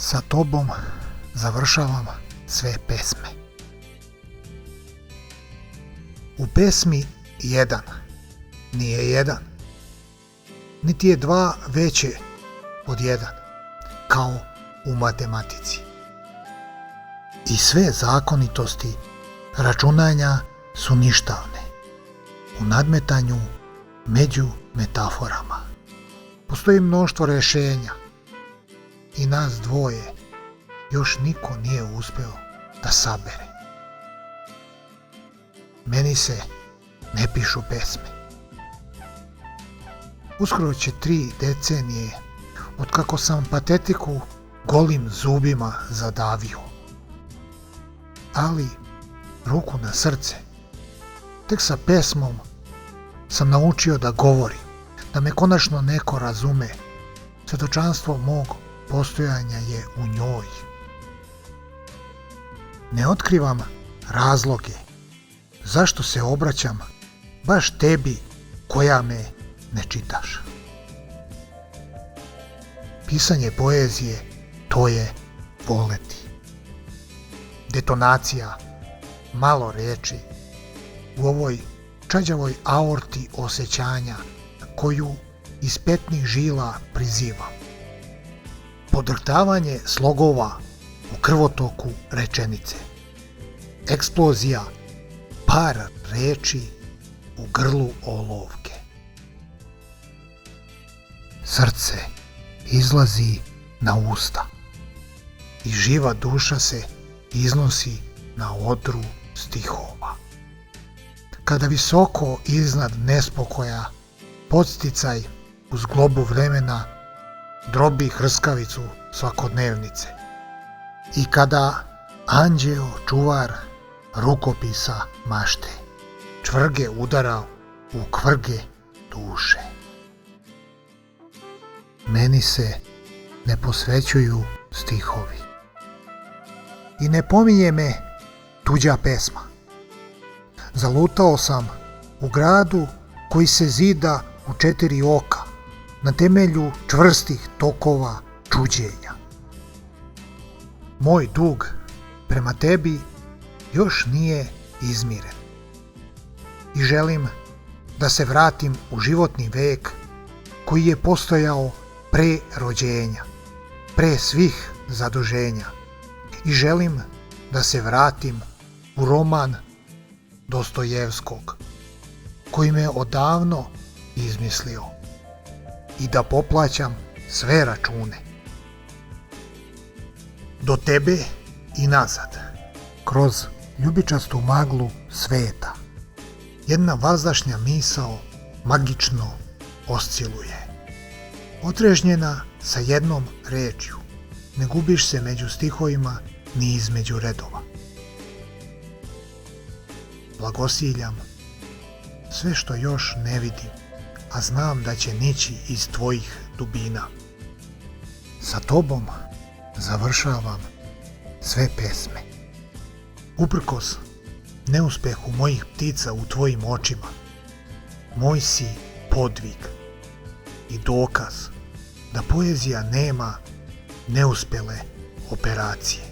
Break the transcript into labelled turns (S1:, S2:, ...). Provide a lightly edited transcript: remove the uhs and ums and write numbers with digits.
S1: Sa tobom završavam sve pesme. U pesmi jedan nije jedan, niti je dva veće od jedan, kao u matematici. I sve zakonitosti računanja su ništavne u nadmetanju među metaforama. Postoji mnoštvo rješenja i nas dvoje još niko nije uspio da sabere. Meni se ne pišu pesme. Uskoro će 3 decenije otkako sam patetiku golim zubima zadavio. Ali, ruku na srce, tek sa pesmom sam naučio da govorim, da me konačno neko razume. Svjedočanstvo mog postojanja je u njoj. Ne otkrivam razloge zašto se obraćam baš tebi koja me ne čitaš. Pisanje poezije, to je voleti. Detonacija, malo riječi u ovoj čađavoj aorti osjećanja koju iz petnih žila prizivam. Podrhtavanje slogova u krvotoku rečenice. Eksplozija par riječi u grlu olovke. Srce izlazi na usta i živa duša se iznosi na odru stihova. Kada visoko iznad nespokoja podsticaj uz globu vremena drobi hrskavicu svakodnevnice i kada anđeo čuvar rukopisa mašte čvrge udara u kvrge duše. Meni se ne posvećuju stihovi i ne pominje me tuđa pesma. Zalutao sam u gradu koji se zida u 4 oka na temelju čvrstih tokova čuđenja. Moj dug prema tebi još nije izmiren i želim da se vratim u životni vek koji je postojao pre rođenja, pre svih zaduženja, i želim da se vratim u roman Dostojevskog koji me odavno izmislio i da poplaćam sve račune. Do tebe i nazad, kroz ljubičastu maglu sveta, jedna vazdašnja misao magično osciluje. Otrežnjena sa jednom rečju, ne gubiš se među stihovima ni između redova. Blagosiljam sve što još ne vidim, a znam da će nići iz tvojih dubina. Sa tobom završavam sve pesme. Uprkos neuspehu mojih ptica u tvojim očima, moj si podvig i dokaz da poezija nema neuspjele operacije.